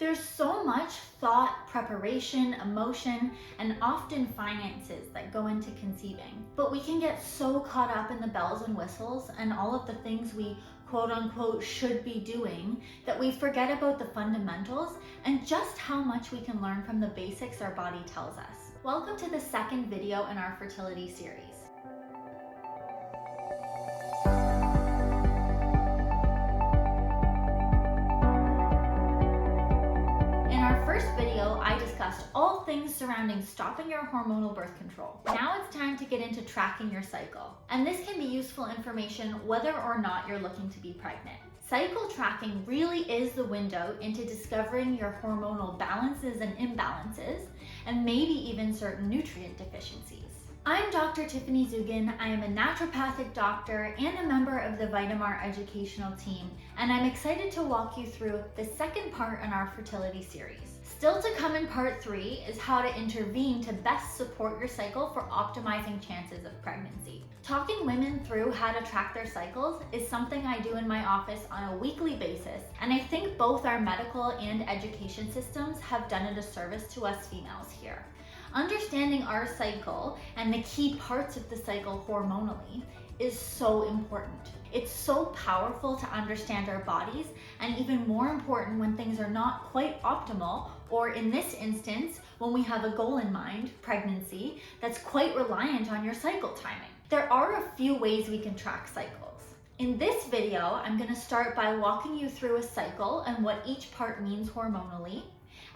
There's so much thought, preparation, emotion, and often finances that go into conceiving. But we can get so caught up in the bells and whistles and all of the things we quote unquote should be doing that we forget about the fundamentals and just how much we can learn from the basics our body tells us. Welcome to the second video in our fertility series. I discussed all things surrounding stopping your hormonal birth control. Now it's time to get into tracking your cycle. And this can be useful information whether or not you're looking to be pregnant. Cycle tracking really is the window into discovering your hormonal balances and imbalances, and maybe even certain nutrient deficiencies. I'm Dr. Tiffany Dzugan. I am a naturopathic doctor and a member of the Vitamart educational team, and I'm excited to walk you through the second part in our fertility series. Still to come in part 3 is how to intervene to best support your cycle for optimizing chances of pregnancy. Talking women through how to track their cycles is something I do in my office on a weekly basis, and I think both our medical and education systems have done a disservice to us females here. Understanding our cycle and the key parts of the cycle hormonally is so important. It's so powerful to understand our bodies, and even more important when things are not quite optimal, or in this instance, when we have a goal in mind, pregnancy, that's quite reliant on your cycle timing. There are a few ways we can track cycles. In this video, I'm going to start by walking you through a cycle and what each part means hormonally,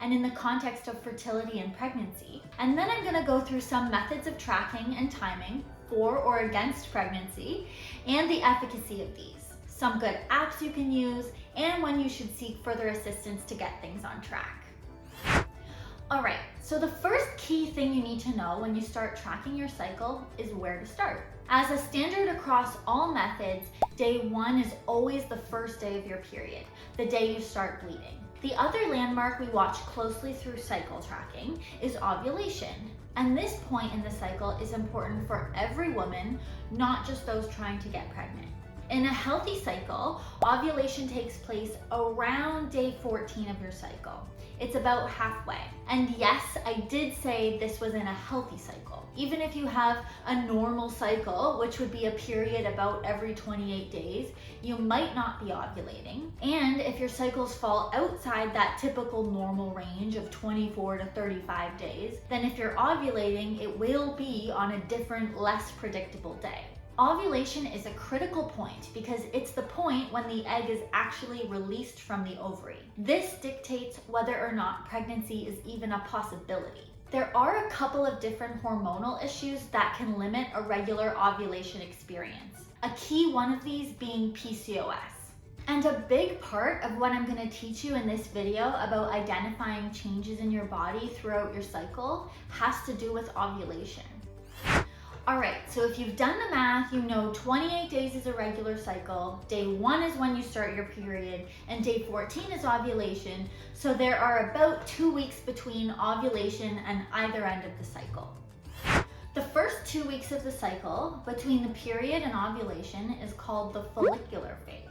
and in the context of fertility and pregnancy. And then I'm going to go through some methods of tracking and timing for or against pregnancy and the efficacy of these, some good apps you can use, and when you should seek further assistance to get things on track. Alright, so the first key thing you need to know when you start tracking your cycle is where to start. As a standard across all methods, day 1 is always the first day of your period, the day you start bleeding. The other landmark we watch closely through cycle tracking is ovulation. And this point in the cycle is important for every woman, not just those trying to get pregnant. In a healthy cycle, ovulation takes place around day 14 of your cycle. It's about halfway. And yes, I did say this was in a healthy cycle. Even if you have a normal cycle, which would be a period about every 28 days, you might not be ovulating. And if your cycles fall outside that typical normal range of 24 to 35 days, then if you're ovulating, it will be on a different, less predictable day. Ovulation is a critical point because it's the point when the egg is actually released from the ovary. This dictates whether or not pregnancy is even a possibility. There are a couple of different hormonal issues that can limit a regular ovulation experience. A key one of these being PCOS. And a big part of what I'm going to teach you in this video about identifying changes in your body throughout your cycle has to do with ovulation. Alright, so if you've done the math, you know 28 days is a regular cycle, day 1 is when you start your period, and day 14 is ovulation, so there are about 2 weeks between ovulation and either end of the cycle. The first 2 weeks of the cycle, between the period and ovulation, is called the follicular phase.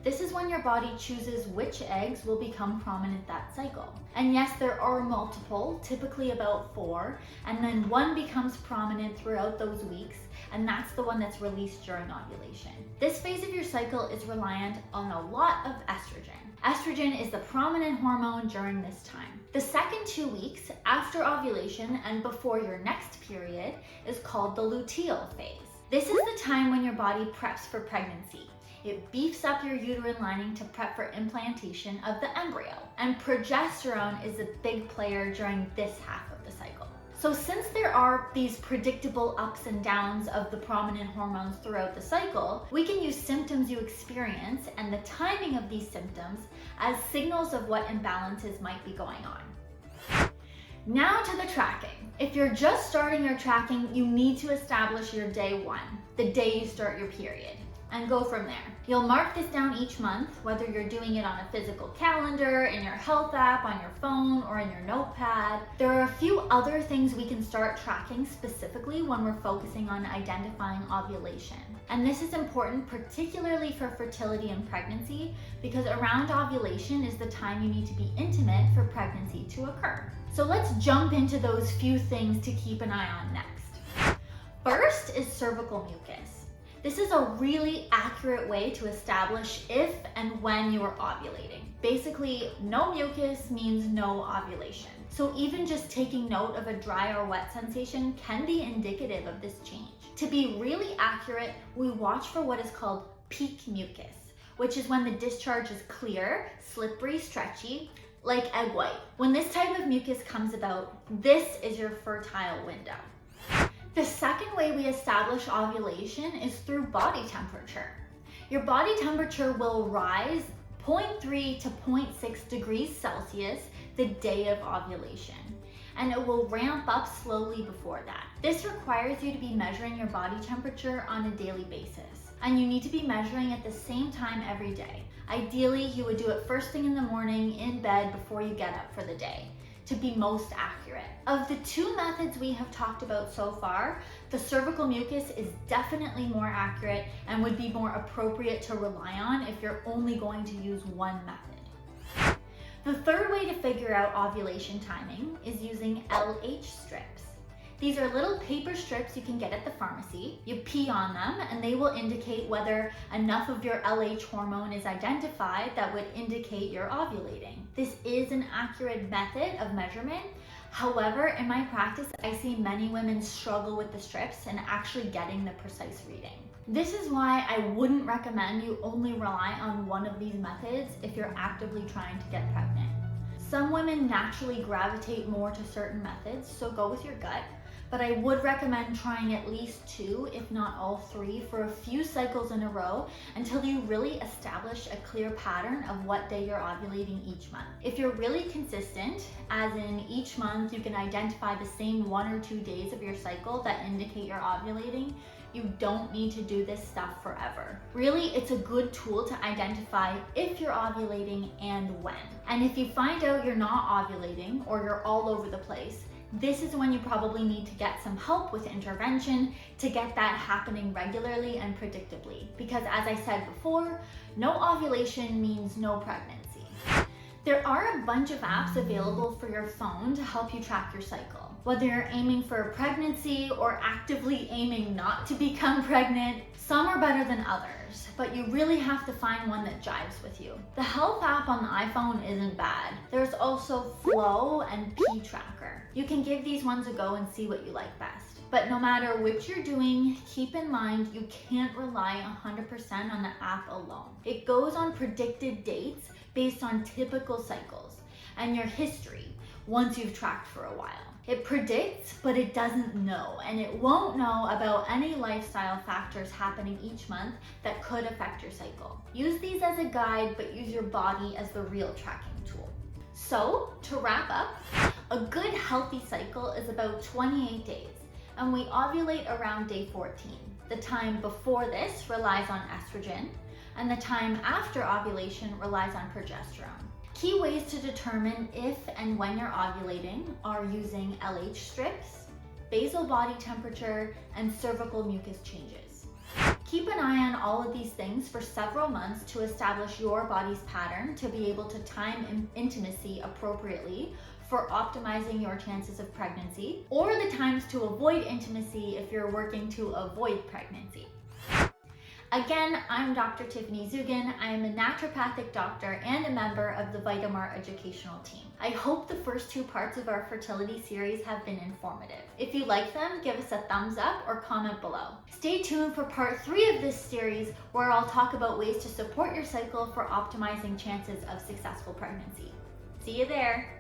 This is when your body chooses which eggs will become prominent that cycle. And yes, there are multiple, typically about 4, and then one becomes prominent throughout those weeks, and that's the one that's released during ovulation. This phase of your cycle is reliant on a lot of estrogen. Estrogen is the prominent hormone during this time. The second 2 weeks after ovulation and before your next period is called the luteal phase. This is the time when your body preps for pregnancy. It beefs up your uterine lining to prep for implantation of the embryo. And progesterone is a big player during this half of the cycle. So since there are these predictable ups and downs of the prominent hormones throughout the cycle, we can use symptoms you experience and the timing of these symptoms as signals of what imbalances might be going on. Now to the tracking. If you're just starting your tracking, you need to establish your day 1, the day you start your period, and go from there. You'll mark this down each month, whether you're doing it on a physical calendar, in your health app, on your phone, or in your notepad. There are a few other things we can start tracking specifically when we're focusing on identifying ovulation. And this is important particularly for fertility and pregnancy, because around ovulation is the time you need to be intimate for pregnancy to occur. So let's jump into those few things to keep an eye on next. First is cervical mucus. This is a really accurate way to establish if and when you are ovulating. Basically, no mucus means no ovulation. So even just taking note of a dry or wet sensation can be indicative of this change. To be really accurate, we watch for what is called peak mucus, which is when the discharge is clear, slippery, stretchy, like egg white. When this type of mucus comes about, this is your fertile window. The second way we establish ovulation is through body temperature. Your body temperature will rise 0.3 to 0.6 degrees Celsius the day of ovulation, and it will ramp up slowly before that. This requires you to be measuring your body temperature on a daily basis, and you need to be measuring at the same time every day. Ideally, you would do it first thing in the morning in bed before you get up for the day, to be most accurate. Of the two methods we have talked about so far, the cervical mucus is definitely more accurate and would be more appropriate to rely on if you're only going to use one method. The third way to figure out ovulation timing is using LH strips. These are little paper strips you can get at the pharmacy. You pee on them and they will indicate whether enough of your LH hormone is identified that would indicate you're ovulating. This is an accurate method of measurement. However, in my practice, I see many women struggle with the strips and actually getting the precise reading. This is why I wouldn't recommend you only rely on one of these methods if you're actively trying to get pregnant. Some women naturally gravitate more to certain methods, so go with your gut. But I would recommend trying at least two, if not all three, for a few cycles in a row until you really establish a clear pattern of what day you're ovulating each month. If you're really consistent, as in each month you can identify the same 1 or 2 days of your cycle that indicate you're ovulating, you don't need to do this stuff forever. Really, it's a good tool to identify if you're ovulating and when. And if you find out you're not ovulating or you're all over the place, this is when you probably need to get some help with intervention to get that happening regularly and predictably. Because as I said before, no ovulation means no pregnancy. There are a bunch of apps available for your phone to help you track your cycle. Whether you're aiming for a pregnancy or actively aiming not to become pregnant, some are better than others, but you really have to find one that jives with you. The health app on the iPhone isn't bad. There's also Flow and P Tracker. You can give these ones a go and see what you like best. But no matter which you're doing, keep in mind you can't rely 100% on the app alone. It goes on predicted dates based on typical cycles and your history once you've tracked for a while. It predicts, but it doesn't know, and it won't know about any lifestyle factors happening each month that could affect your cycle. Use these as a guide, but use your body as the real tracking tool. So, to wrap up, a good healthy cycle is about 28 days, and we ovulate around day 14. The time before this relies on estrogen, and the time after ovulation relies on progesterone. Key ways to determine if and when you're ovulating are using LH strips, basal body temperature, and cervical mucus changes. Keep an eye on all of these things for several months to establish your body's pattern to be able to time intimacy appropriately for optimizing your chances of pregnancy, or the times to avoid intimacy if you're working to avoid pregnancy. Again, I'm Dr. Tiffany Dzugan. I am a naturopathic doctor and a member of the Vitamart educational team. I hope the first 2 parts of our fertility series have been informative. If you like them, give us a thumbs up or comment below. Stay tuned for part 3 of this series, where I'll talk about ways to support your cycle for optimizing chances of successful pregnancy. See you there.